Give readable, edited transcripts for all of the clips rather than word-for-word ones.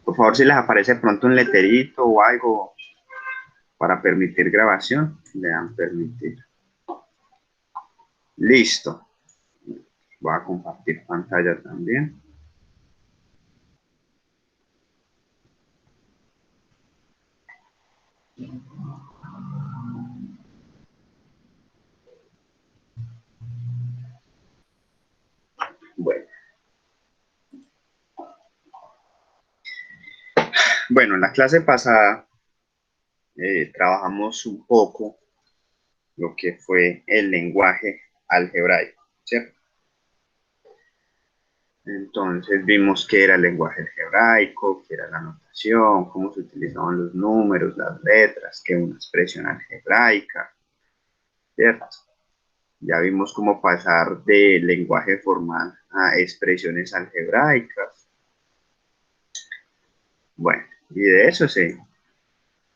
Por favor, si les aparece pronto un letrerito o algo para permitir grabación, le dan permitir. Listo. Voy a compartir pantalla también. Bueno, en la clase pasada trabajamos un poco lo que fue el lenguaje algebraico, ¿cierto? Entonces vimos qué era el lenguaje algebraico, qué era la notación, cómo se utilizaban los números, las letras, qué es una expresión algebraica, ¿cierto? Ya vimos cómo pasar de lenguaje formal a expresiones algebraicas. Bueno, y de eso se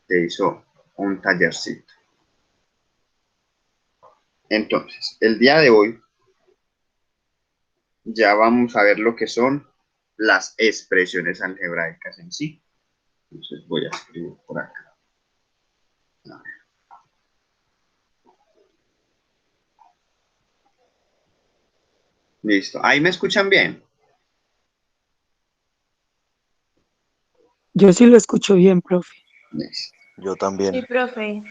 hizo un tallercito. Entonces, el día de hoy ya vamos a ver lo que son las expresiones algebraicas en sí. Entonces voy a escribir por acá. Listo. ¿Ahí me escuchan bien? Yo sí lo escucho bien, profe. Listo. Yo también. Sí, profe.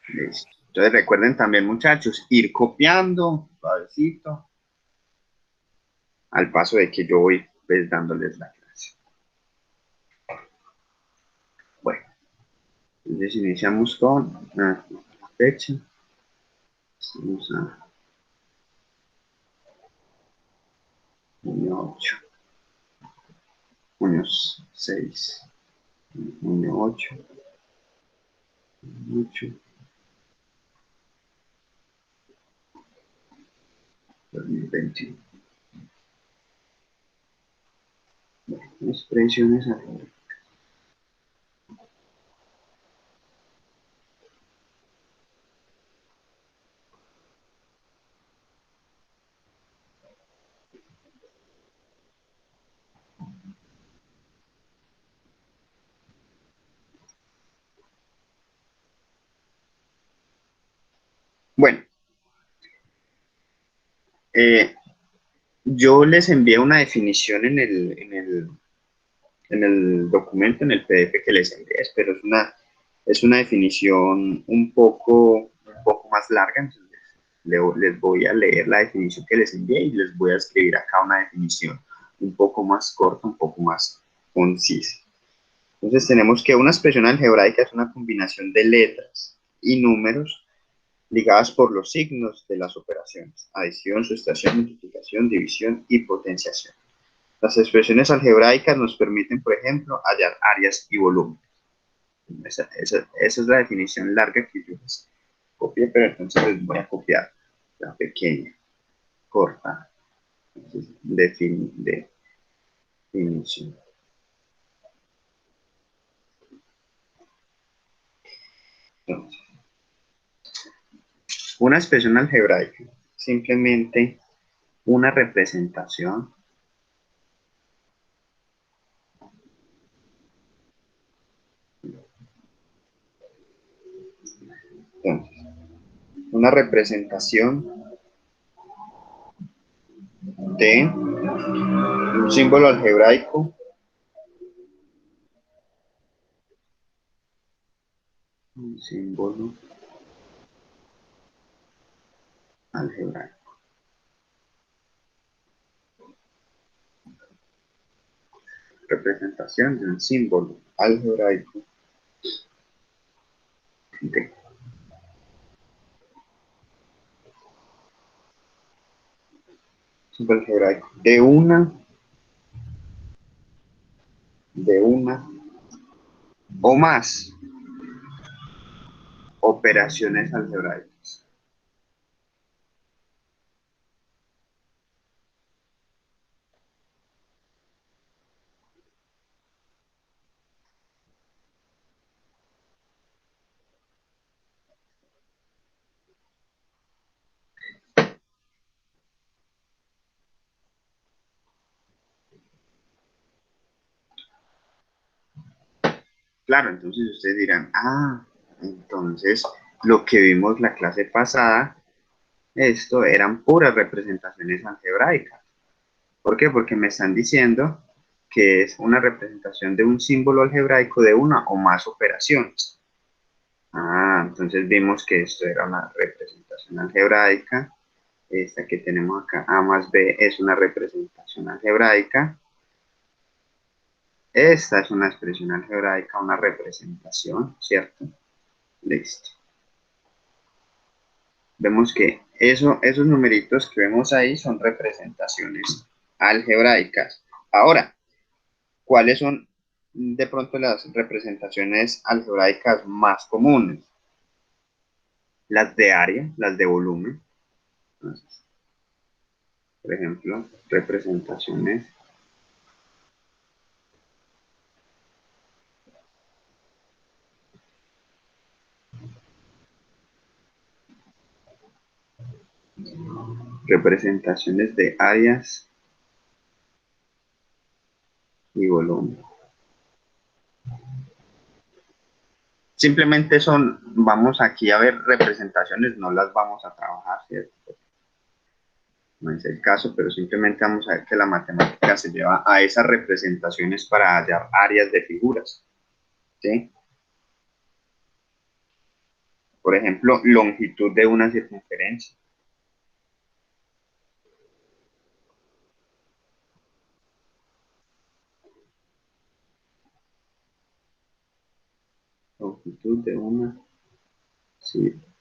Listo. Entonces recuerden también, muchachos, ir copiando suavecito al paso de que yo voy pues, dándoles la clase. Bueno, entonces iniciamos con la fecha. Vamos a junio 8, junio 6, junio 8, 8, 2021. Expresiones algebraicas. Bueno, eh, yo les envié una definición en el documento, en el PDF que les envié, pero es una definición un poco más larga, entonces les voy a leer la definición que les envié y les voy a escribir acá una definición un poco más corta, un poco más concisa. Entonces tenemos que una expresión algebraica es una combinación de letras y números ligadas por los signos de las operaciones: adición, sustracción, multiplicación, división y potenciación. Las expresiones algebraicas nos permiten, por ejemplo, hallar áreas y volúmenes. Esa es la definición larga que yo les copié, pero entonces les voy a copiar la pequeña, corta, definición. Entonces, una expresión algebraica, simplemente una representación entonces, una representación de un símbolo algebraico un símbolo algebraico. Representación de un símbolo algebraico de, símbolo algebraico de una o más operaciones algebraicas. Claro, entonces ustedes dirán, entonces lo que vimos la clase pasada, esto eran puras representaciones algebraicas. ¿Por qué? Porque me están diciendo que es una representación de un símbolo algebraico de una o más operaciones. Entonces vimos que esto era una representación algebraica. Esta que tenemos acá, A más B, es una representación algebraica. Esta es una expresión algebraica, una representación, ¿cierto? Listo. Vemos que esos numeritos que vemos ahí son representaciones algebraicas. Ahora, ¿cuáles son de pronto las representaciones algebraicas más comunes? Las de área, las de volumen. Entonces, por ejemplo, representaciones de áreas y volumen. Simplemente vamos aquí a ver representaciones, no las vamos a trabajar, ¿cierto? No es el caso, pero simplemente vamos a ver que la matemática se lleva a esas representaciones para hallar áreas de figuras, ¿sí? Por ejemplo, longitud de una circunferencia. Longitud de una circunferencia.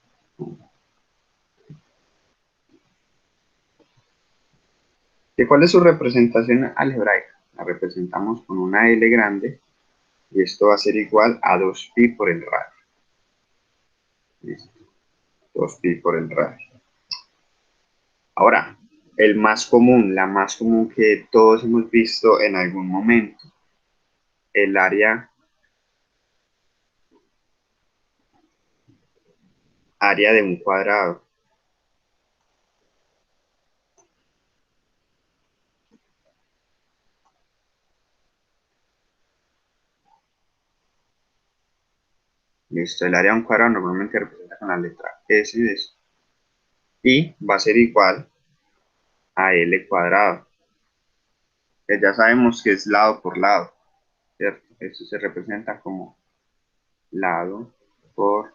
¿Y cuál es su representación algebraica? La representamos con una L grande y esto va a ser igual a 2pi por el radio. ¿Listo? 2pi por el radio. Ahora, la más común que todos hemos visto en algún momento, el área de un cuadrado. Listo, el área de un cuadrado normalmente se representa con la letra S de eso. Y va a ser igual a L cuadrado, que ya sabemos que es lado por lado, ¿cierto? Eso se representa como lado por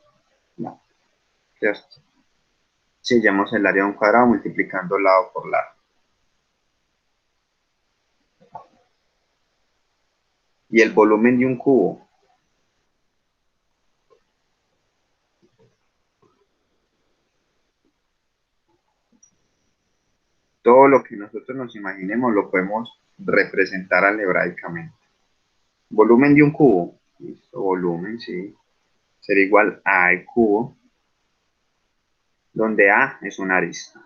lado, ¿cierto? Si hallamos el área de un cuadrado multiplicando lado por lado. Y el volumen de un cubo, todo lo que nosotros nos imaginemos lo podemos representar algebraicamente. Volumen de un cubo, listo, volumen, sí, será igual a al cubo, donde A es una arista.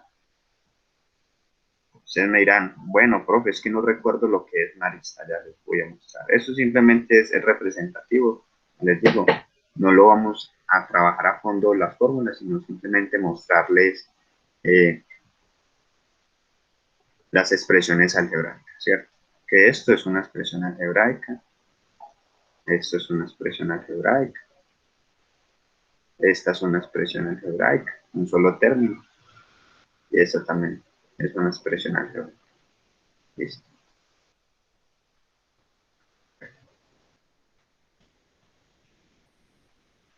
Ustedes me dirán, bueno, profe, es que no recuerdo lo que es una arista, ya les voy a mostrar. Eso simplemente es representativo. Les digo, no lo vamos a trabajar a fondo las fórmulas, sino simplemente mostrarles eh, las expresiones algebraicas, ¿cierto? Que esto es una expresión algebraica, esto es una expresión algebraica, esta es una expresión algebraica, un solo término, y esta también es una expresión algebraica. Listo.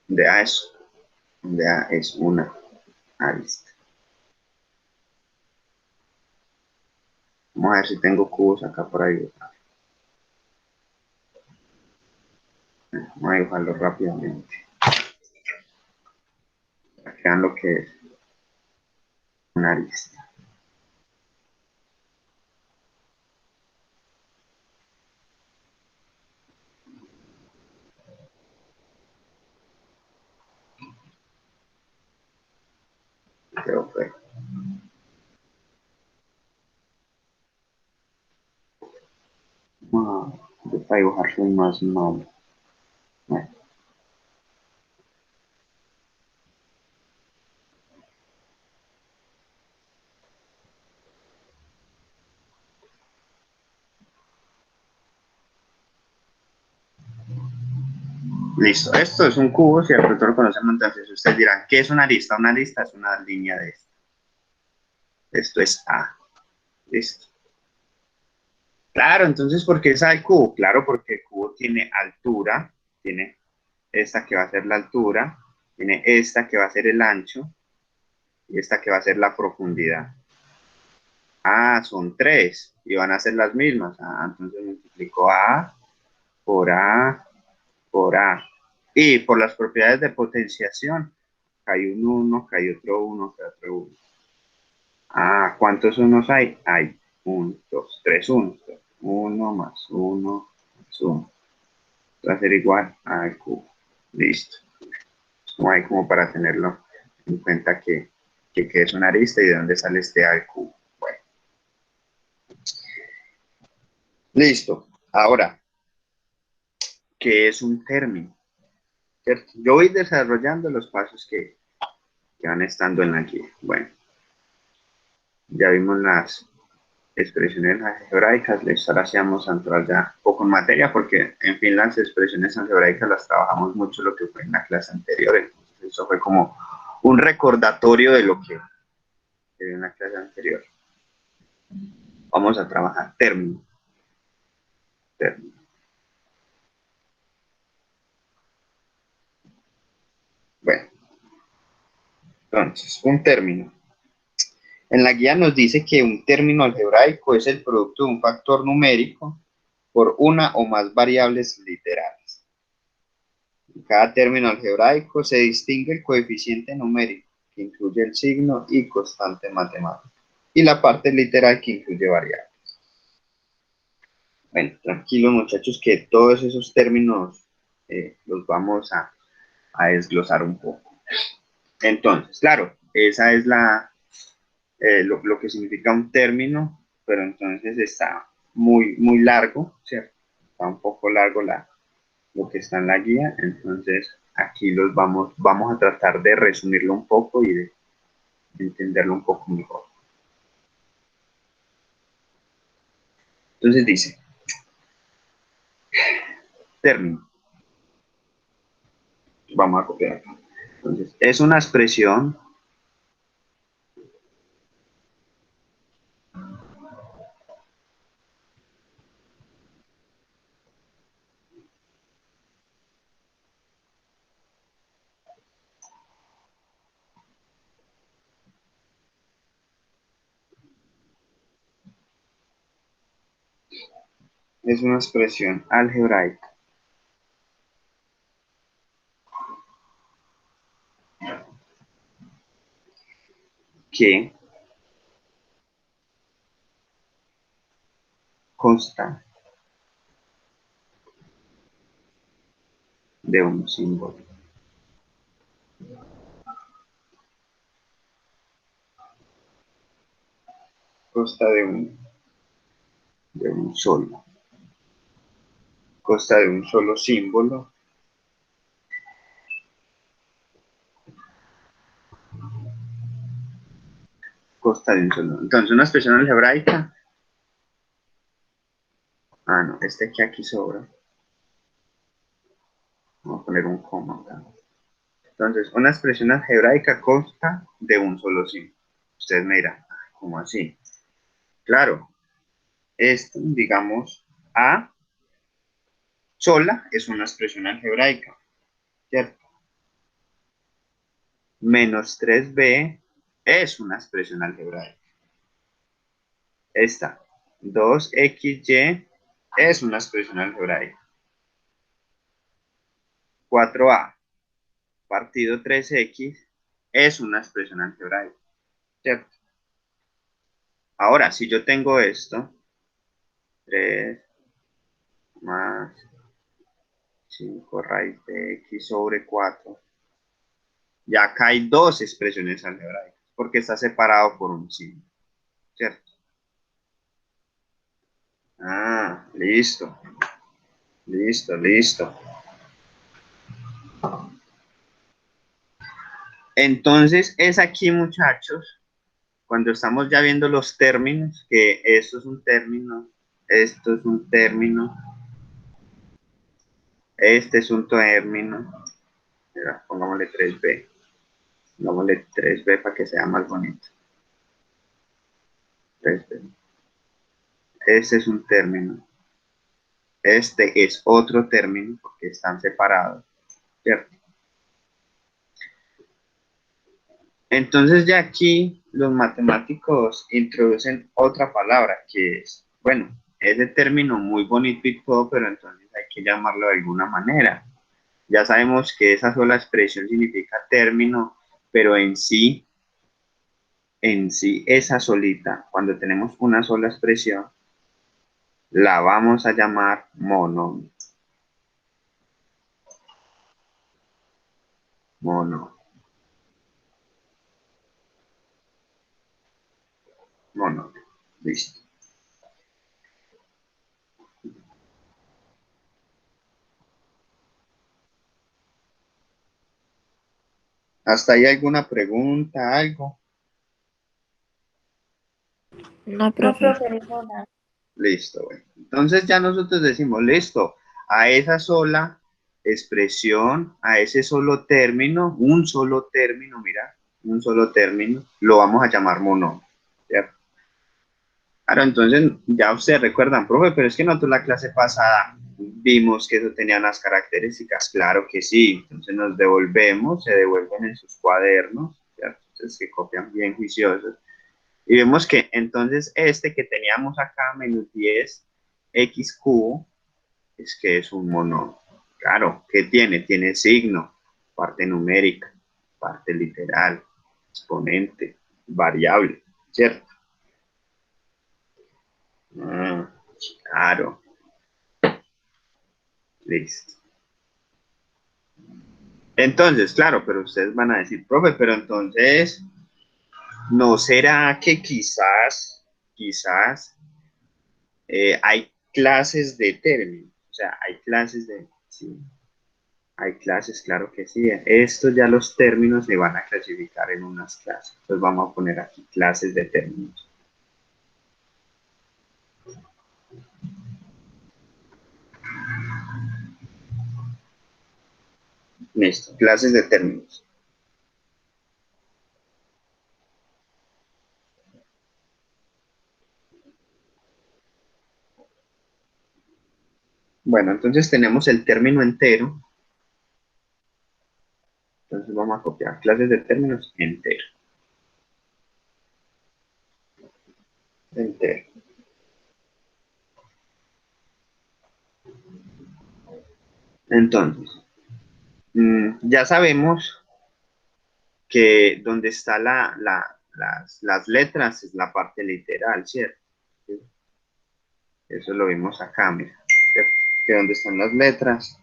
De A es, de A es una arista. Vamos a ver si tengo cubos acá por ahí. Vamos a dibujarlo rápidamente. Vean lo que es una arista. Creo que yo para dibujar soy más malo. Bueno, Listo. Esto es un cubo, ¿cierto? Todos lo conocemos, entonces ustedes dirán, ¿qué es una arista? Una arista es una línea de esto. Esto es A. Listo. Claro, entonces, ¿por qué es A el cubo? Claro, porque el cubo tiene altura, tiene esta que va a ser la altura, tiene esta que va a ser el ancho y esta que va a ser la profundidad. Ah, son tres y van a ser las mismas. Ah, entonces multiplico A por A por A. Y por las propiedades de potenciación, hay un 1, hay otro 1, hay otro 1. Ah, ¿cuántos unos hay? Hay 1, 2, 3 unos. 1 más 1 más 1. Va a ser igual al cubo. Listo. Como hay como para tenerlo en cuenta que es una arista y de dónde sale este A al cubo. Bueno, listo. Ahora, ¿qué es un término? ¿Cierto? Yo voy desarrollando los pasos que van estando en la guía. Bueno, ya vimos las expresiones algebraicas, ahora sí vamos a entrar ya un poco en materia porque, en fin, las expresiones algebraicas las trabajamos mucho lo que fue en la clase anterior, entonces eso fue como un recordatorio de lo que vi en la clase anterior. Vamos a trabajar término. Término. Bueno, entonces, un término. En la guía nos dice que un término algebraico es el producto de un factor numérico por una o más variables literales. En cada término algebraico se distingue el coeficiente numérico, que incluye el signo y constante matemática, y la parte literal que incluye variables. Bueno, tranquilos muchachos que todos esos términos los vamos a desglosar un poco. Entonces, claro, esa es lo que significa un término, pero entonces está muy largo, ¿cierto? Está un poco largo lo que está en la guía, entonces aquí vamos a tratar de resumirlo un poco y de entenderlo un poco mejor. Entonces dice, término, vamos a copiar acá. Entonces, es una expresión algebraica que consta de un símbolo. Consta de un solo. Consta de un solo símbolo. Consta de un solo. Entonces, una expresión algebraica. Ah, no, este que aquí sobra. Vamos a poner un coma acá. Entonces, una expresión algebraica consta de un solo símbolo. Ustedes me dirán, ¿cómo así? Claro, esto, digamos, A sola es una expresión algebraica, ¿cierto? Menos 3b es una expresión algebraica. Esta, 2xy es una expresión algebraica. 4a partido 3x es una expresión algebraica, ¿cierto? Ahora, si yo tengo esto, 3 más 5 raíz de x sobre 4, ya acá hay dos expresiones algebraicas, porque está separado por un signo, ¿cierto? Ah, listo, listo, listo. Entonces, es aquí, muchachos, cuando estamos ya viendo los términos, que esto es un término, esto es un término, Este es un término. Mira, pongámosle 3b. Pongámosle 3b para que sea más bonito. 3b. Este es un término. Este es otro término porque están separados, ¿cierto? Entonces ya aquí los matemáticos introducen otra palabra que es, bueno, ese término muy bonito y todo, pero entonces hay que llamarlo de alguna manera. Ya sabemos que esa sola expresión significa término, pero en sí, esa solita, cuando tenemos una sola expresión, la vamos a llamar mono, mono, mono. Listo. ¿Hasta ahí alguna pregunta, algo? No, No, profe. profe, ninguna. Listo, bueno. Entonces ya nosotros decimos, listo, a esa sola expresión, a ese solo término, un solo término, mira, un solo término, lo vamos a llamar mono, ¿cierto? Claro, entonces ya ustedes recuerdan, profe, pero es que nosotros la clase pasada vimos que eso tenía unas características, claro que sí, entonces nos devolvemos, se devuelven en sus cuadernos, ¿cierto? Entonces que copian bien juiciosos. Y vemos que entonces este que teníamos acá, menos 10 x cubo, es que es un mono. Claro, ¿qué tiene? Tiene signo, parte numérica, parte literal, exponente, variable, ¿cierto? Ah, claro, listo. Entonces, claro, pero ustedes van a decir, profe, pero entonces, ¿no será que quizás hay clases de términos? O sea, hay clases de, sí, hay clases, claro que sí. Estos ya los términos se van a clasificar en unas clases. Entonces vamos a poner aquí clases de términos. Listo, clases de términos. Bueno, entonces tenemos el término entero. Entonces vamos a copiar clases de términos entero. Entero. Entonces, ya sabemos que donde está las letras es la parte literal, ¿cierto? Eso lo vimos acá, mira. ¿Cierto? Que donde están las letras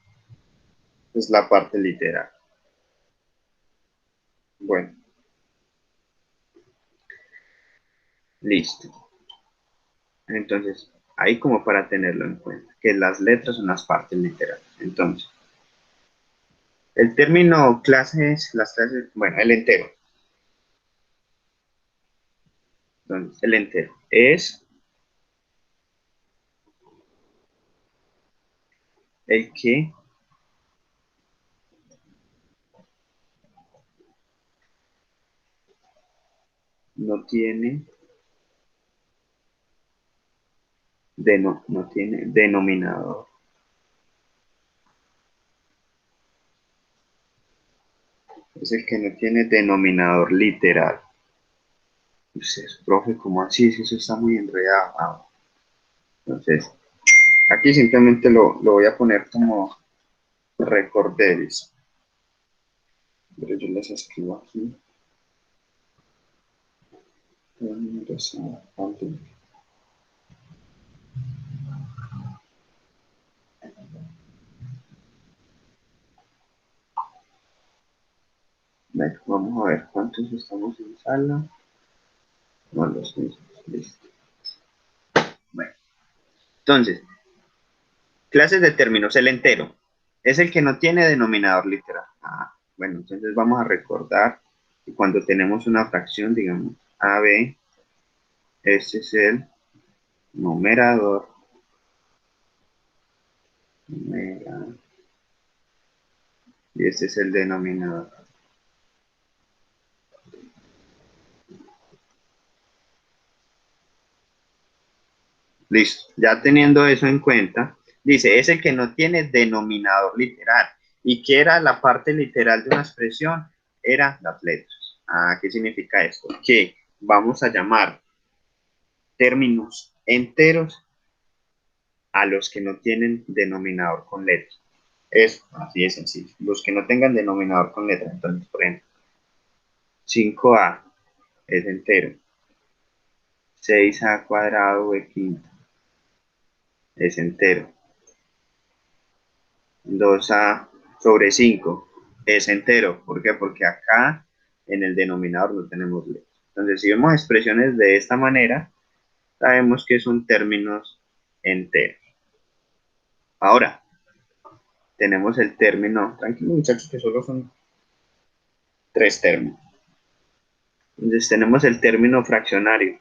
es la parte literal. Bueno, listo. Entonces, ahí como para tenerlo en cuenta, que las letras son las partes literales. Entonces, el término clases, las clases, bueno, el entero. Entonces, el entero es el que no tiene, no tiene denominador. Es el que no tiene denominador literal. Entonces, profe, ¿cómo así? Si eso está muy enredado. Ah, entonces, aquí simplemente lo voy a poner como recorderis. Pero yo les escribo aquí. Bueno, vamos a ver cuántos estamos en sala. No, los mismos. Listo. Bueno, entonces, clases de términos, el entero. Es el que no tiene denominador literal. Ah, bueno, entonces vamos a recordar que cuando tenemos una fracción, digamos, AB, este es el numerador. Numerador. y este es el denominador. Listo, ya teniendo eso en cuenta, dice, es el que no tiene denominador literal. ¿Y qué era la parte literal de una expresión? Era las letras. Ah, ¿qué significa esto? Que vamos a llamar términos enteros a los que no tienen denominador con letras. Es así de sencillo. Los que no tengan denominador con letras. Entonces, por ejemplo, 5a es entero. 6a cuadrado b quinto es entero. 2a sobre 5 es entero. ¿Por qué? Porque acá en el denominador no tenemos letras. Entonces, si vemos expresiones de esta manera, sabemos que son términos enteros. Ahora, tenemos el término, tranquilo muchachos, que solo son 3 términos. Entonces, tenemos el término fraccionario.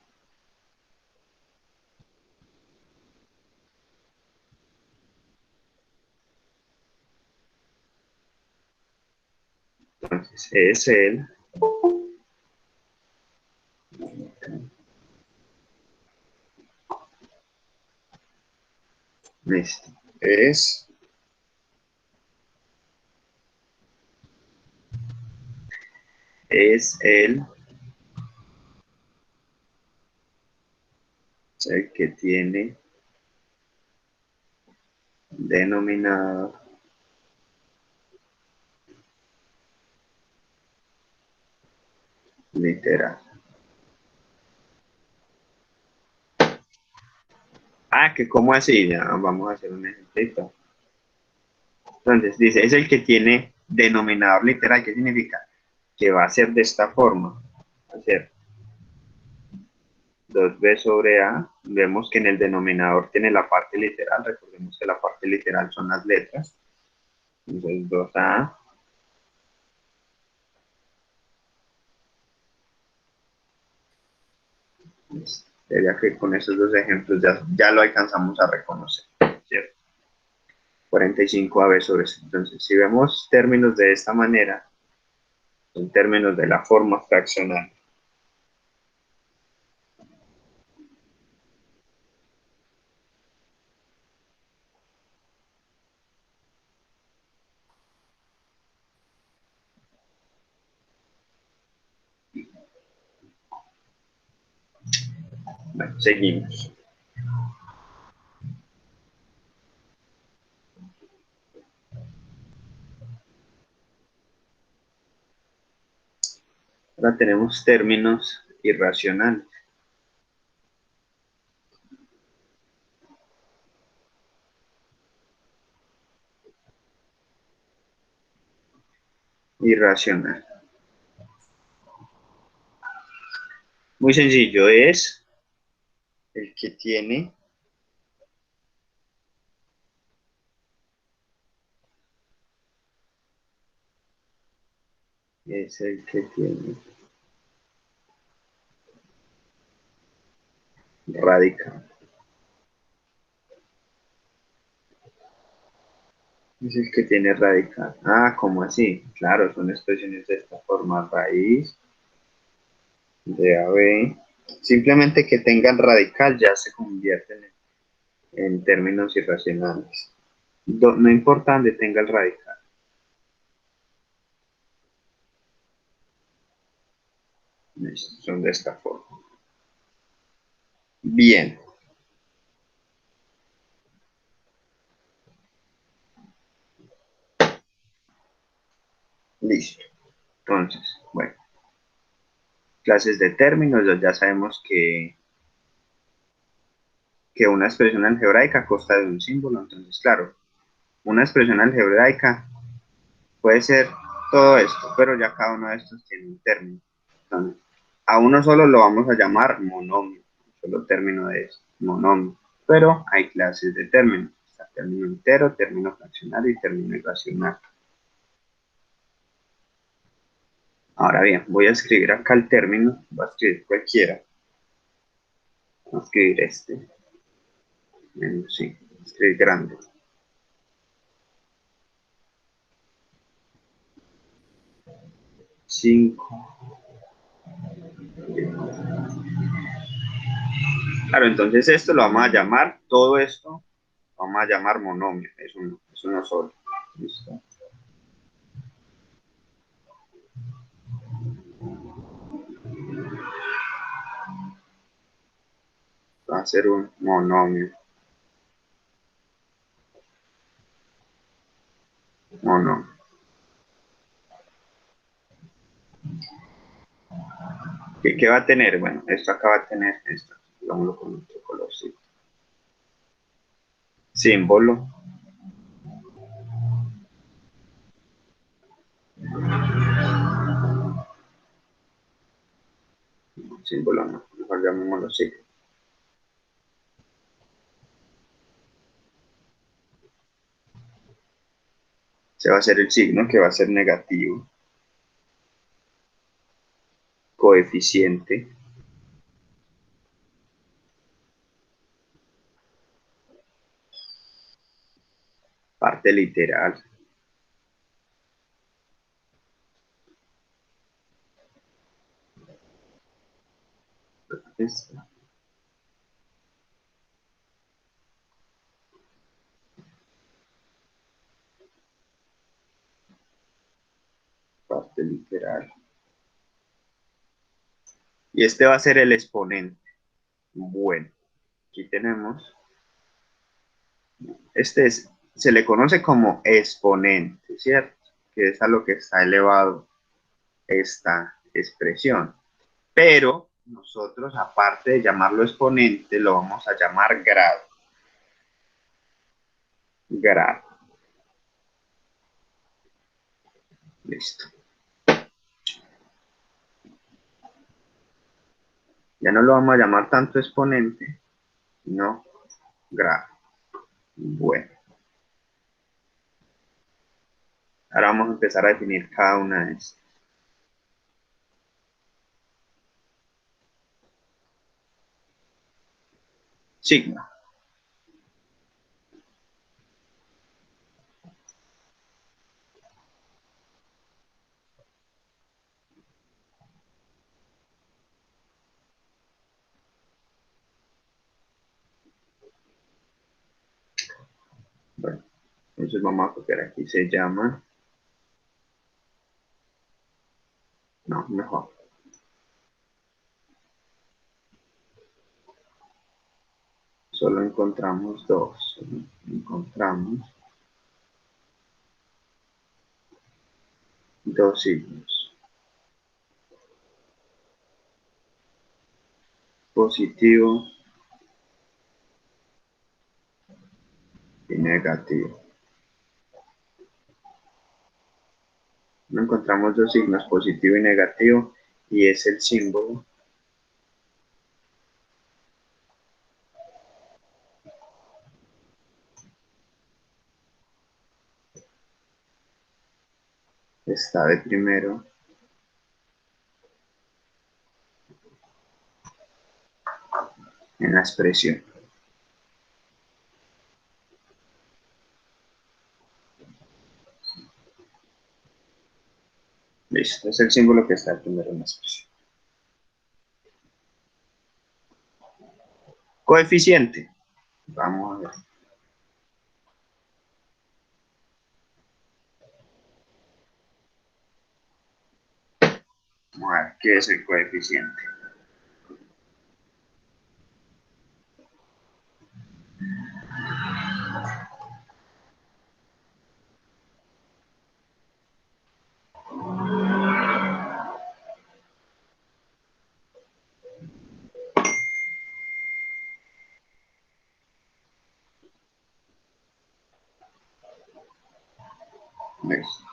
Entonces, es el, listo, es el que tiene denominador literal. Ah, que cómo así, ya vamos a hacer un ejemplito. Entonces, dice, es el que tiene denominador literal. ¿Qué significa? Que va a ser de esta forma. Va a ser 2b sobre a. Vemos que en el denominador tiene la parte literal. Recordemos que la parte literal son las letras. Entonces, 2a. Sería que con esos dos ejemplos ya lo alcanzamos a reconocer, ¿cierto? 45ab sobre c. Entonces, si vemos términos de esta manera, son términos de la forma fraccional. Bueno, seguimos. Ahora tenemos términos irracionales. Irracional. Muy sencillo, es el que tiene es el que tiene radical. Es el que tiene radical. Ah, ¿cómo así? Claro, son expresiones de esta forma. Raíz de AB. Simplemente que tengan radical ya se convierten en términos irracionales. No importa dónde tenga el radical. Son de esta forma. Bien, listo. Entonces, bueno, clases de términos, ya sabemos que una expresión algebraica consta de un símbolo. Entonces, claro, una expresión algebraica puede ser todo esto, pero ya cada uno de estos tiene un término. Entonces, a uno solo lo vamos a llamar monomio, solo término de eso, monomio. Pero hay clases de términos. Está término entero, término fraccionario y término irracional. Ahora bien, voy a escribir acá el término, voy a escribir cualquiera. Voy a escribir este. Sí, escribir grande. 5. Claro, entonces esto lo vamos a llamar, todo esto, vamos a llamar monomio, es uno solo. ¿Listo? Va a ser un monomio. Monomio. ¿Qué va a tener? Bueno, esto acá va a tener esto. Digámoslo con otro colorcito. Símbolo. Símbolo no, mejor llamémoslo signo. Se va a hacer el signo que va a ser negativo. Coeficiente. Parte literal. Esta. Parte literal. Y este va a ser el exponente. Bueno, aquí tenemos. Se le conoce como exponente, ¿cierto? Que es a lo que está elevado esta expresión. Pero nosotros, aparte de llamarlo exponente, lo vamos a llamar grado. Grado. Listo. Ya no lo vamos a llamar tanto exponente, sino grado. Bueno. Ahora vamos a empezar a definir cada una de estas. Signo. Bueno, entonces vamos a copiar aquí. Se llama. No, mejor. Solo encontramos dos. Solo encontramos dos signos. Positivo y negativo. No encontramos dos signos, positivo y negativo, y es el símbolo. Está de primero. En la expresión. Listo, es el símbolo que está primero en la expresión. Coeficiente. Vamos a ver. Vamos a ver qué es el coeficiente. Listo.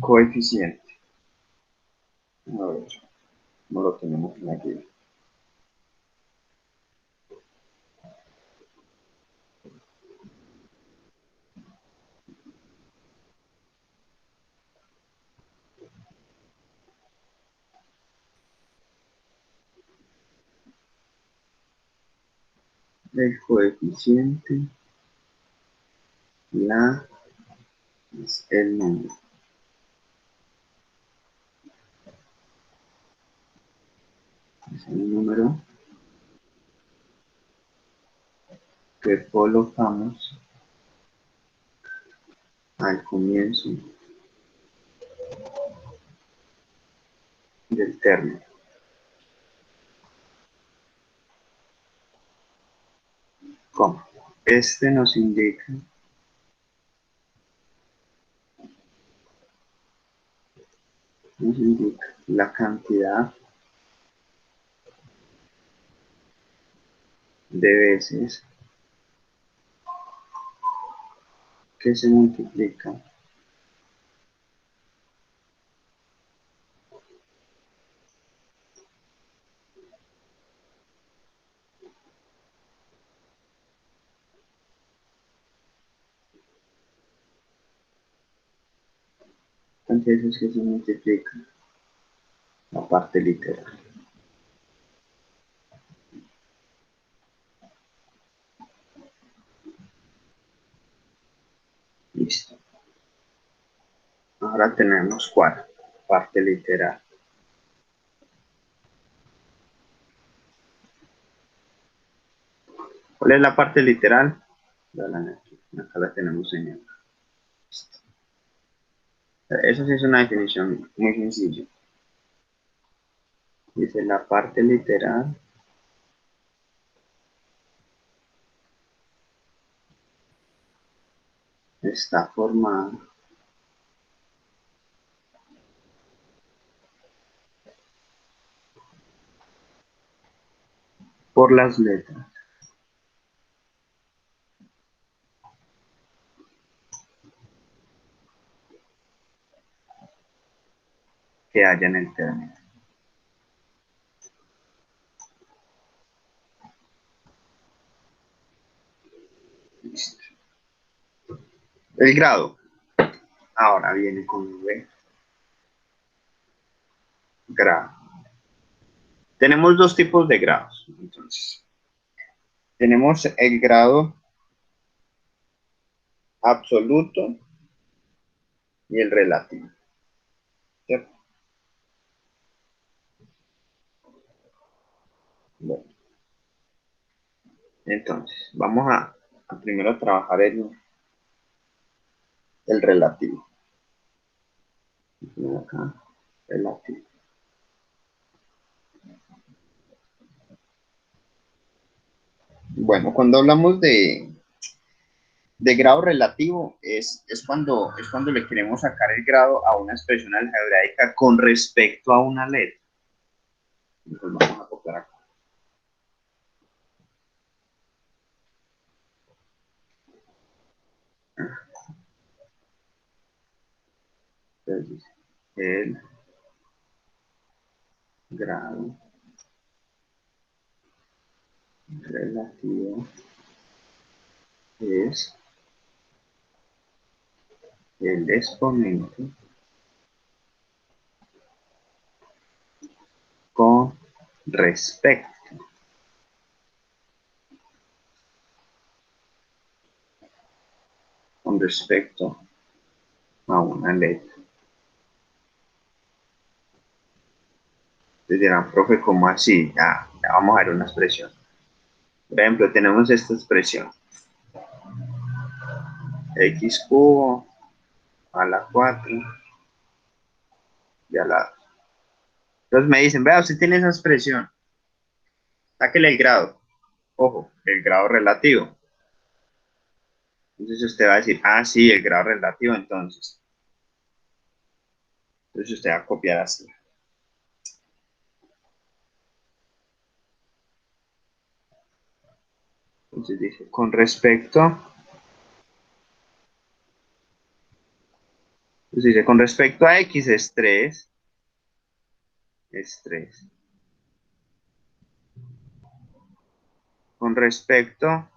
Coeficiente. A ver, no lo tenemos aquí. El coeficiente, la es el número. Es el número que colocamos al comienzo del término. ¿Cómo? Este nos indica la cantidad de veces que se multiplica cantidad de veces que se multiplica la parte literal. Listo. Ahora tenemos cuál parte literal. ¿Cuál es la parte literal? Acá la tenemos señalada. Eso sí es una definición muy sencilla. Dice la parte literal está formada por las letras que haya en el término. Listo. El grado. Ahora viene con V. Grado. Tenemos dos tipos de grados. Entonces, tenemos el grado absoluto y el relativo. ¿Cierto? Bueno, entonces, vamos a primero trabajar el relativo. Acá, relativo. Bueno, cuando hablamos de grado relativo es cuando le queremos sacar el grado a una expresión algebraica con respecto a una letra. Entonces vamos a copiar acá. Entonces, el grado relativo es el exponente con respecto a una letra. Entonces dirán, profe, ¿cómo así? Ya vamos a ver una expresión. Por ejemplo, tenemos esta expresión. X cubo a la 4 y a la 2. Entonces me dicen, vea, usted tiene esa expresión. Sáquele el grado. Ojo, el grado relativo. Entonces usted va a decir, sí, el grado relativo, entonces. Entonces usted va a copiar así. Entonces dice, con respecto a X es 3, es 3. Con respecto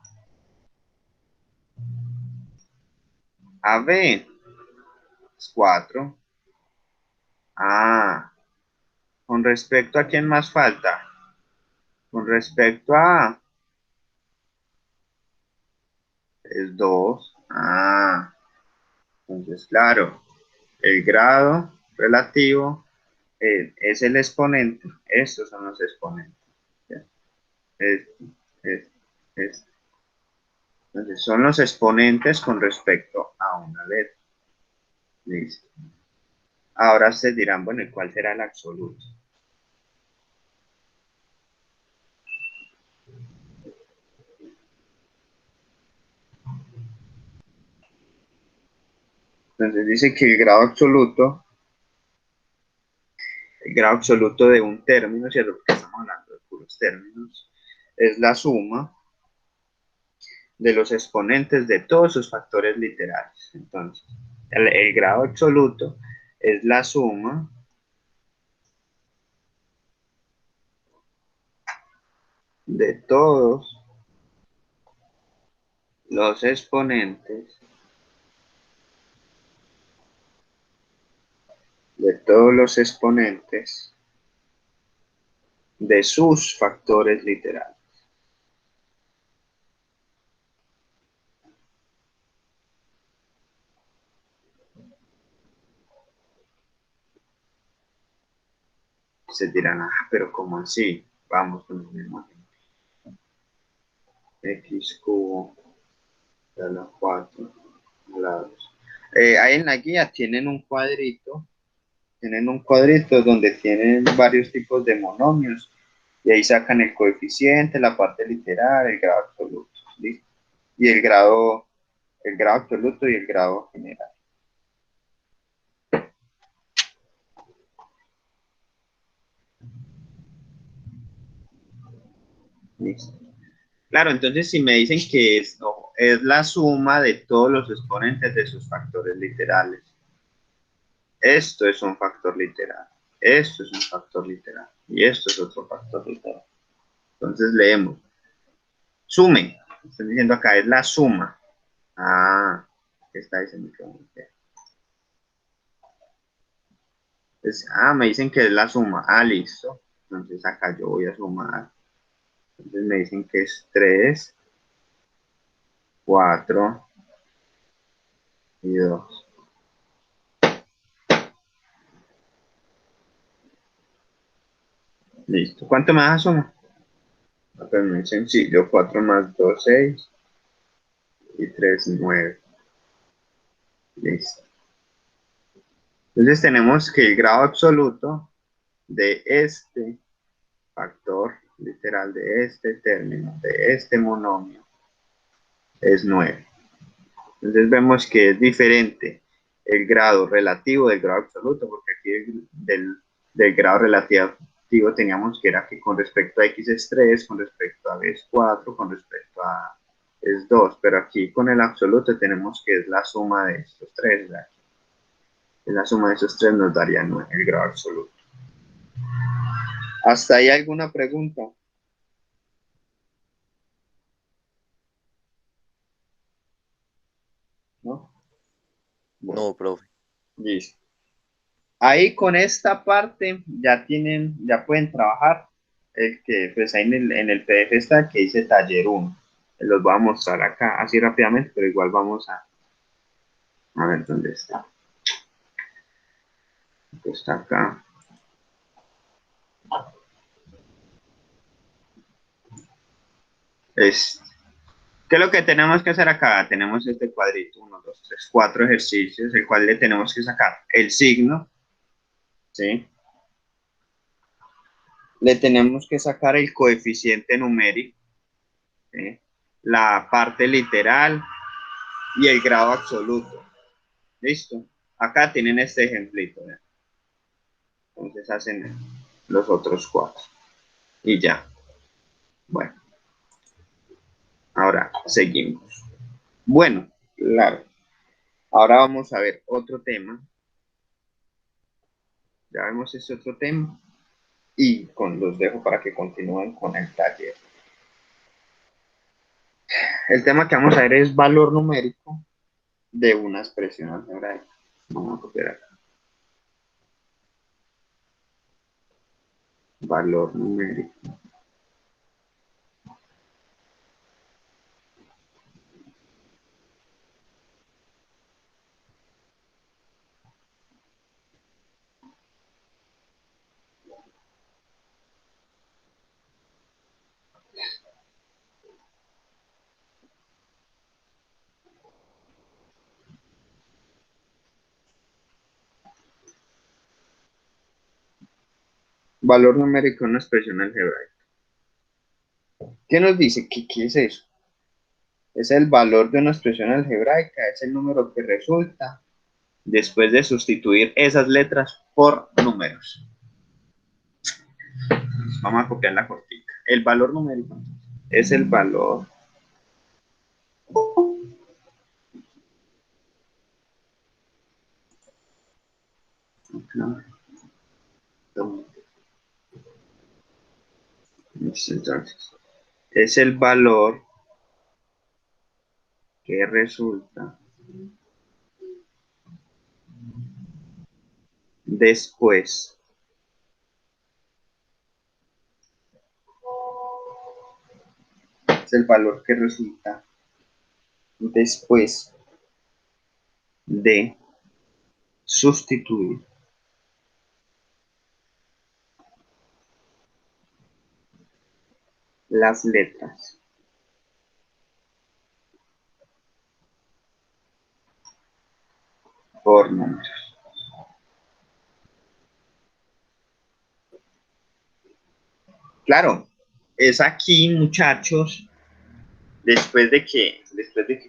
a B es 4. Con respecto a quién más falta. Con respecto a es 2. Entonces, claro, el grado relativo es el exponente. Estos son los exponentes. ¿Ya? Es, es, es. Entonces, son los exponentes con respecto a una letra. Listo. Ahora ustedes dirán, bueno, ¿y cuál será el absoluto? Entonces dice que el grado absoluto de un término, ¿cierto? Porque estamos hablando de puros términos, es la suma de los exponentes de todos sus factores literales. Entonces, el grado absoluto es la suma de todos los exponentes de sus factores literales. Se dirán, ah, pero ¿cómo así? Vamos con el mismo ejemplo. X cubo de la 4 lados. Ahí en la guía tienen un cuadrito donde tienen varios tipos de monomios y ahí sacan el coeficiente, la parte literal, el grado absoluto, ¿listo? Y el grado absoluto y el grado general. ¿Listo? Claro, entonces si me dicen que no, es la suma de todos los exponentes de sus factores literales. Esto es un factor literal, esto es un factor literal y esto es otro factor literal. Entonces leemos. Sume, estoy diciendo acá, es la suma. Ah, ¿qué está diciendo? Me dicen que es la suma. Ah, listo. Entonces acá yo voy a sumar. Entonces me dicen que es 3, 4 y 2. Listo. ¿Cuánto me da suma? Pues muy sencillo. 4 más 2, 6 y 3, 9. Listo. Entonces tenemos que el grado absoluto de este factor literal, de este término, de este monomio, es 9. Entonces vemos que es diferente el grado relativo del grado absoluto, porque aquí del grado relativo teníamos que era que con respecto a x es 3, con respecto a b es 4, con respecto a es 2, pero aquí con el absoluto tenemos que es la suma de estos tres. La suma de esos tres nos daría 9, el grado absoluto. ¿Hasta ahí alguna pregunta? ¿No? Bueno, No, profe. listo. Ahí con esta parte ya pueden trabajar. El que pues ahí en el PDF está que dice taller 1. Los voy a mostrar acá así rápidamente, pero igual vamos a ver dónde está. Está acá. Es, ¿Qué es lo que tenemos que hacer acá? Tenemos este cuadrito, 1, 2, 3, 4 ejercicios, el cual le tenemos que sacar el signo, ¿sí? Le tenemos que sacar el coeficiente numérico, ¿sí? La parte literal y el grado absoluto. ¿Listo? Acá tienen este ejemplito. ¿Ve? Entonces hacen los otros 4. Y ya. Bueno, ahora seguimos. Bueno, claro. Ahora vamos a ver otro tema. Ya vemos este otro tema. Y los dejo para que continúen con el taller. El tema que vamos a ver es valor numérico de una expresión algebraica. Vamos a copiar acá. Valor numérico. Valor numérico de una expresión algebraica. ¿Qué nos dice? ¿Qué es eso? Es el valor de una expresión algebraica, es el número que resulta después de sustituir esas letras por números. Vamos a copiar la cortica. El valor numérico es el valor entonces, es el valor que resulta después es el valor que resulta después de sustituir las letras por números. Claro, es aquí, muchachos, después de que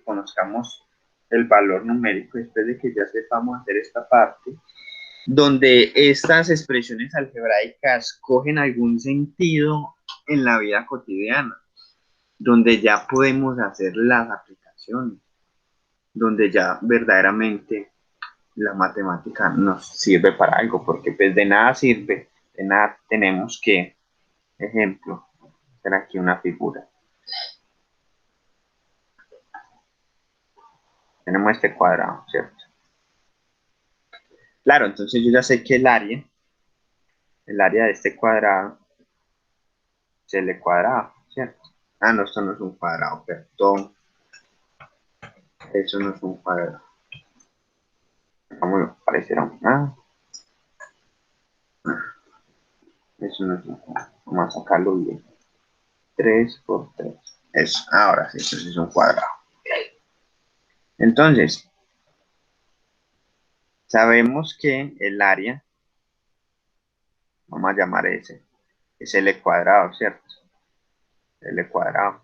conozcamos el valor numérico, después de que ya sepamos hacer esta parte, donde estas expresiones algebraicas cogen algún sentido en la vida cotidiana, donde ya podemos hacer las aplicaciones, donde ya verdaderamente la matemática nos sirve para algo, porque pues de nada sirve, de nada tenemos que, ejemplo, hacer aquí una figura. Tenemos este cuadrado, ¿cierto? Claro, entonces yo ya sé que el área de este cuadrado es L cuadrado, ¿cierto? Ah, no, esto no es un cuadrado, perdón. Eso no es un cuadrado. Vamos a parecerá un eso no es un cuadrado. Vamos a sacarlo bien. 3 por 3. Eso, ahora sí, eso sí es un cuadrado. Entonces, sabemos que el área, vamos a llamar ese, es L cuadrado, ¿cierto? L cuadrado.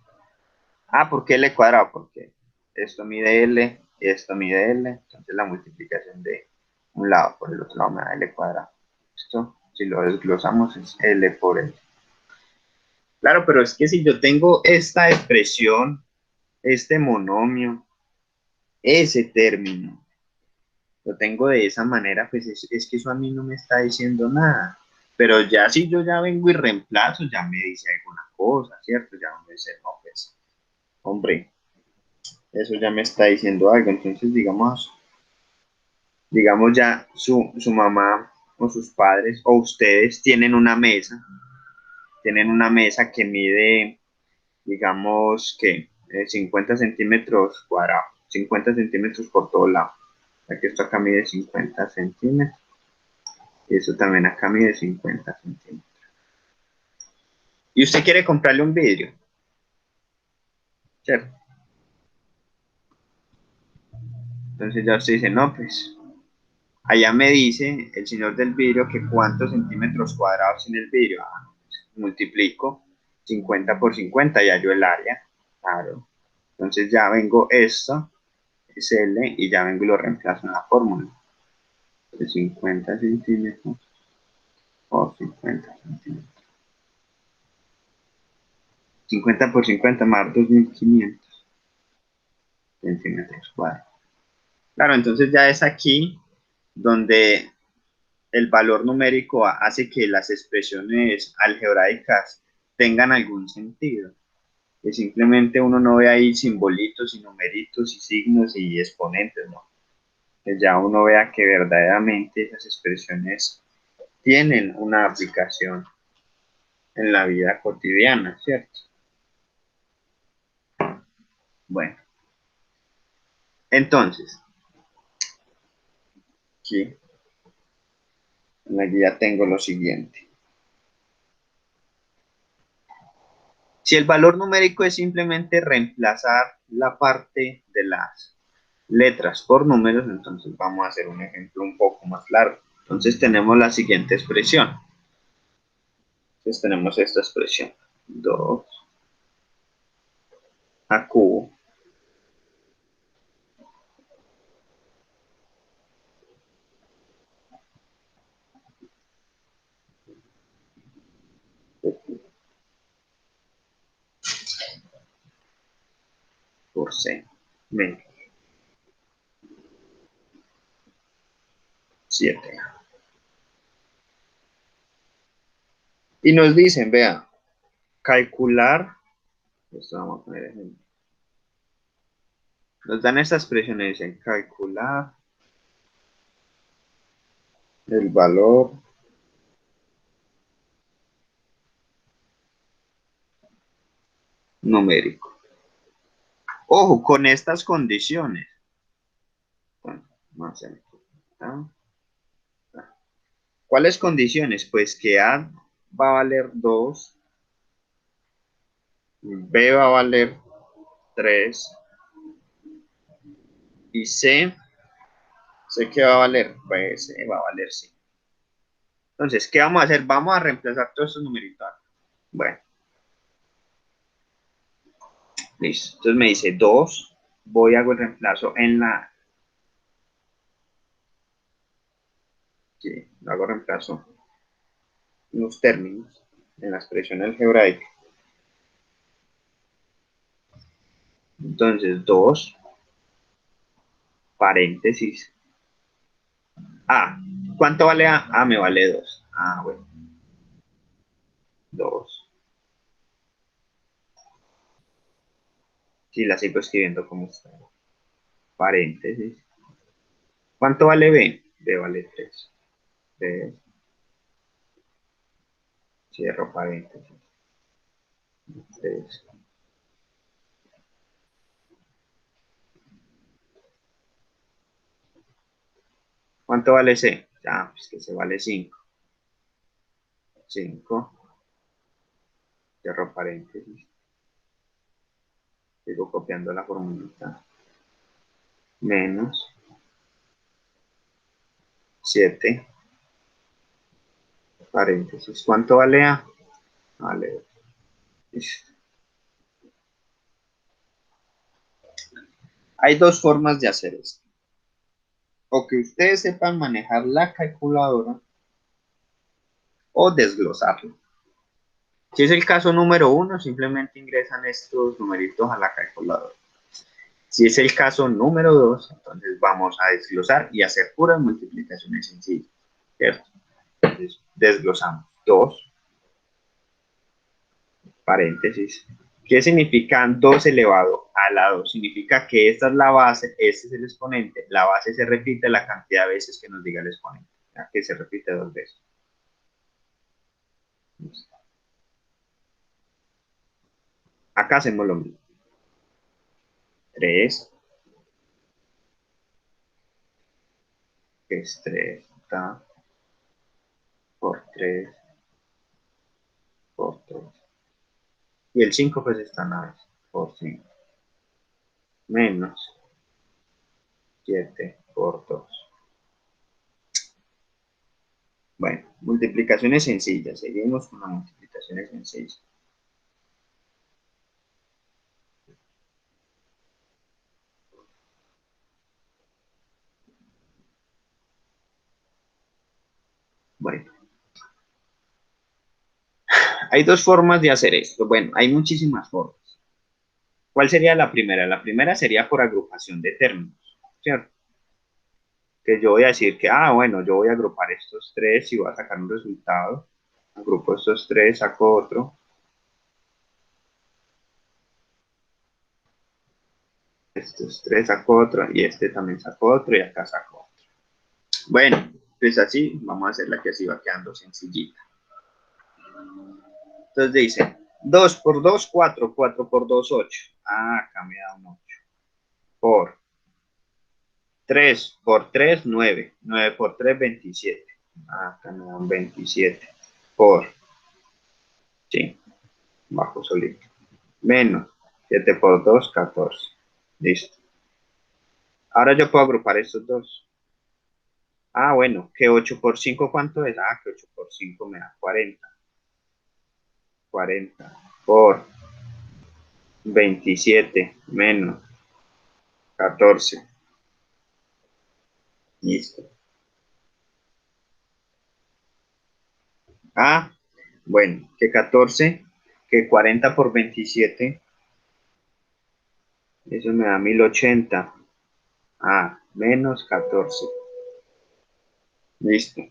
Ah, ¿por qué L cuadrado? Porque esto mide L, esto mide L, entonces la multiplicación de un lado por el otro lado me da L cuadrado. Esto, si lo desglosamos, es L por L. Claro, pero es que si yo tengo esta expresión, este monomio, ese término, lo tengo de esa manera, pues es que eso a mí no me está diciendo nada. Pero ya si yo ya vengo y reemplazo, ya me dice alguna cosa, ¿cierto? Ya me dice, no, pues, hombre, eso ya me está diciendo algo. Entonces, digamos ya su mamá o sus padres o ustedes tienen una mesa que mide, digamos que 50 centímetros cuadrados, 50 centímetros por todo lado. Aquí esto acá mide 50 centímetros y eso también acá mide 50 centímetros. Y usted quiere comprarle un vidrio, ¿cierto? Entonces ya usted dice, no, pues allá me dice el señor del vidrio que cuántos centímetros cuadrados tiene el vidrio. Ah, multiplico 50 por 50, ya yo el área, claro. Entonces ya vengo esto, es L, y ya vengo y lo reemplazo en la fórmula. De 50 centímetros por 50 centímetros. 50 por 50 más 2500 centímetros cuadrados. Claro, entonces ya es aquí donde el valor numérico hace que las expresiones algebraicas tengan algún sentido. Que simplemente uno no ve ahí simbolitos y numeritos y signos y exponentes, ¿no? Que ya uno vea que verdaderamente esas expresiones tienen una aplicación en la vida cotidiana, ¿cierto? Bueno, entonces, aquí en la guía tengo lo siguiente. Si el valor numérico es simplemente reemplazar la parte de las letras por números, entonces vamos a hacer un ejemplo un poco más largo. Entonces tenemos la siguiente expresión. Entonces tenemos esta expresión. 2 a cubo por c menos 7. Y nos dicen, vea, calcular, esto vamos a poner ejemplo. Nos dan esta expresión y dicen calcular el valor numérico. Ojo, con estas condiciones. Bueno, vamos a ver. ¿Cuáles condiciones? Pues que A va a valer 2, B va a valer 3 y C que va a valer, pues C va a valer 5. Entonces, ¿qué vamos a hacer? Vamos a reemplazar todos estos numeritos. Bueno, listo. Entonces me dice 2, voy a hacer el reemplazo en la... Sí, lo hago reemplazo en los términos, en la expresión algebraica. Entonces, 2, paréntesis. A, ¿cuánto vale A? A me vale 2. Ah, bueno. 2. Sí, la sigo escribiendo como está. Paréntesis. ¿Cuánto vale B? B vale 3. 3. Cierro paréntesis. 3. ¿Cuánto vale C? Ah, pues que C vale 5. 5. Cierro paréntesis. Sigo copiando la formulita. Menos 7. Paréntesis. ¿Cuánto vale A? Vale. Hay dos formas de hacer esto. O que ustedes sepan manejar la calculadora o desglosarlo. Si es el caso número 1, simplemente ingresan estos numeritos a la calculadora. Si es el caso número 2, entonces vamos a desglosar y hacer puras multiplicaciones sencillas, ¿cierto? Entonces, desglosamos 2, paréntesis. ¿Qué significa 2 elevado a la 2? Significa que esta es la base, este es el exponente, la base se repite la cantidad de veces que nos diga el exponente, ¿ya? Que se repite 2 veces. Acá hacemos lo mismo. 3, que es 3, por 3, por 3. Y el 5 pues está en la vez, por 5. Menos 7 por 2. Bueno, multiplicaciones sencillas. Seguimos con las multiplicaciones sencillas. Bueno, hay dos formas de hacer esto. Bueno, hay muchísimas formas. ¿Cuál sería la primera? La primera sería por agrupación de términos, ¿cierto? Que yo voy a decir que, bueno, yo voy a agrupar estos tres y voy a sacar un resultado. Agrupo estos tres, saco otro. Estos tres saco otro y este también saco otro y acá saco otro. Bueno, pues así vamos a hacer la que así va quedando sencillita. Entonces dice, 2 por 2, 4, 4 por 2, 8. Acá me da un 8. Por 3 por 3, 9. 9 por 3, 27. Acá me da un 27. Por, sí, bajo solito. Menos 7 por 2, 14. Listo. Ahora yo puedo agrupar estos dos. Bueno, que 8 por 5, ¿cuánto es? Que 8 por 5 me da 40. 40 por 27 menos 14. Listo. Ah, bueno, que 14, que 40 por 27, eso me da 1080. Ah, menos 14. Listo.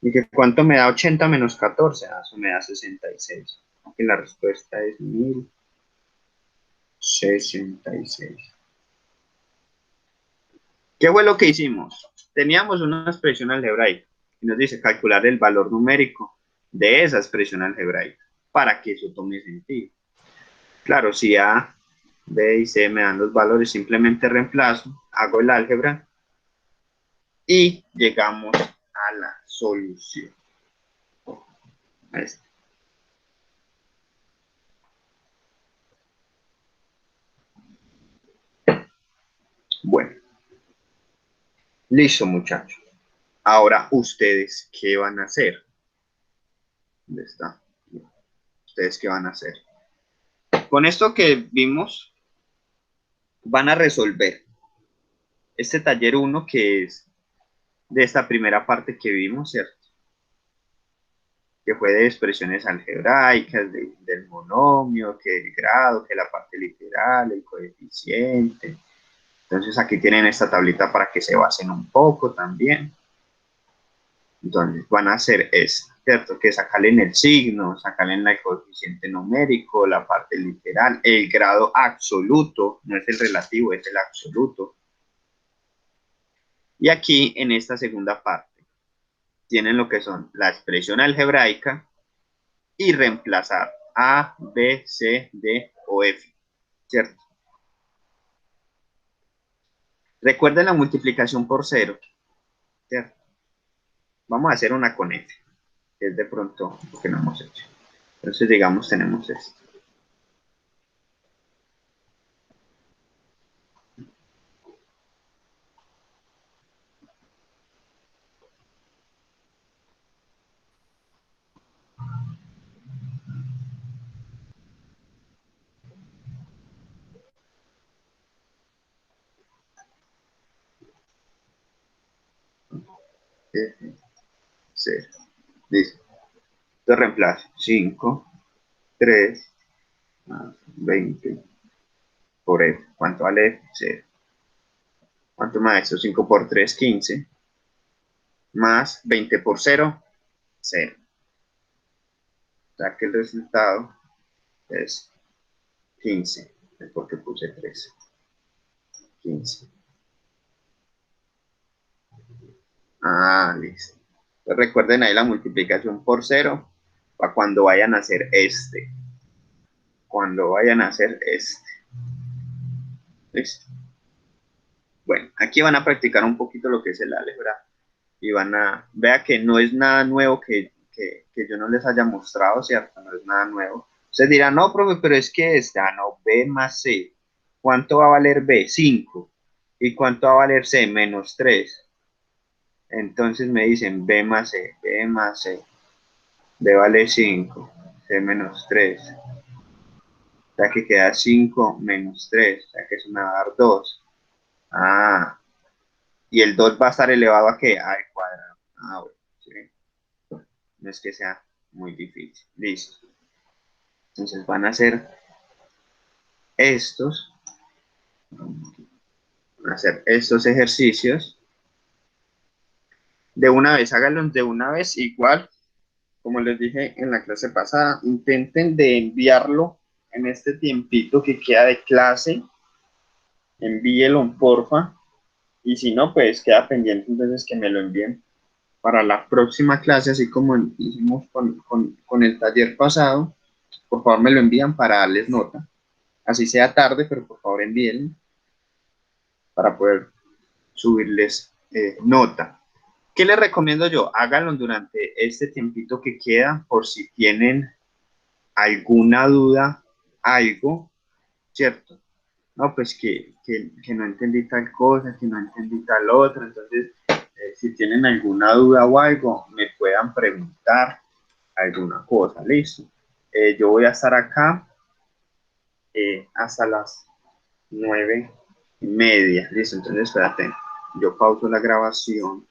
¿Y que cuánto me da 80 menos 14? Ah, eso me da 66. Aquí la respuesta es 1066. ¿Qué fue lo que hicimos? Teníamos una expresión algebraica y nos dice calcular el valor numérico de esa expresión algebraica para que eso tome sentido. Claro, si A, B y C me dan los valores, simplemente reemplazo, hago el álgebra y llegamos a la solución. Ahí está. Bueno, listo muchachos. Ahora, ¿ustedes qué van a hacer? ¿Dónde está? ¿Ustedes qué van a hacer? Con esto que vimos, van a resolver este taller 1 que es de esta primera parte que vimos, ¿cierto? Que fue de expresiones algebraicas, del monomio, que el grado, que la parte literal, el coeficiente. Entonces aquí tienen esta tablita para que se basen un poco también. Entonces van a hacer esto, ¿cierto? Que sacarle en el signo, sacarle en el coeficiente numérico, la parte literal, el grado absoluto, no es el relativo, es el absoluto. Y aquí en esta segunda parte tienen lo que son la expresión algebraica y reemplazar A, B, C, D o F, ¿cierto? Recuerden la multiplicación por cero, ¿cierto? Vamos a hacer una con F, que es de pronto lo que no hemos hecho. Entonces, digamos, tenemos esto. F, 0. Listo. Entonces reemplazo 5, 3, más 20 por F. ¿Cuánto vale F? 0. ¿Cuánto más esto? 5 por 3, 15. Más 20 por 0, 0. O sea que el resultado es 15. Es porque puse 3. 15. Ah, listo. Entonces recuerden ahí la multiplicación por 0 para cuando vayan a hacer este. Cuando vayan a hacer este. Listo. Bueno, aquí van a practicar un poquito lo que es el álgebra y van a, vea que no es nada nuevo que yo no les haya mostrado, ¿cierto? No es nada nuevo. Ustedes dirán, no, profe, pero es que está, no, B más C. ¿Cuánto va a valer B? 5. ¿Y cuánto va a valer C? Menos 3. Entonces me dicen B más C, B más C. B vale 5, C menos 3. O sea que queda 5 menos 3, o sea que eso me va a dar 2. Ah, y el 2 va a estar elevado a qué? Al cuadrado. Ah, bueno, ¿sí? No es que sea muy difícil. Listo. Entonces van a hacer estos, van a hacer estos ejercicios. De una vez, háganlos de una vez, igual, como les dije en la clase pasada, intenten de enviarlo en este tiempito que queda de clase, envíelo porfa, y si no, pues queda pendiente entonces que me lo envíen para la próxima clase, así como hicimos con el taller pasado. Por favor me lo envían para darles nota, así sea tarde, pero por favor envíenlo para poder subirles nota. ¿Qué les recomiendo yo? Háganlo durante este tiempito que queda por si tienen alguna duda, algo, ¿cierto? No, pues que no entendí tal cosa, que no entendí tal otra, entonces si tienen alguna duda o algo, me puedan preguntar. alguna cosa, listo. Yo voy a estar acá hasta las 9:30, listo. Entonces, espérate, yo pauso la grabación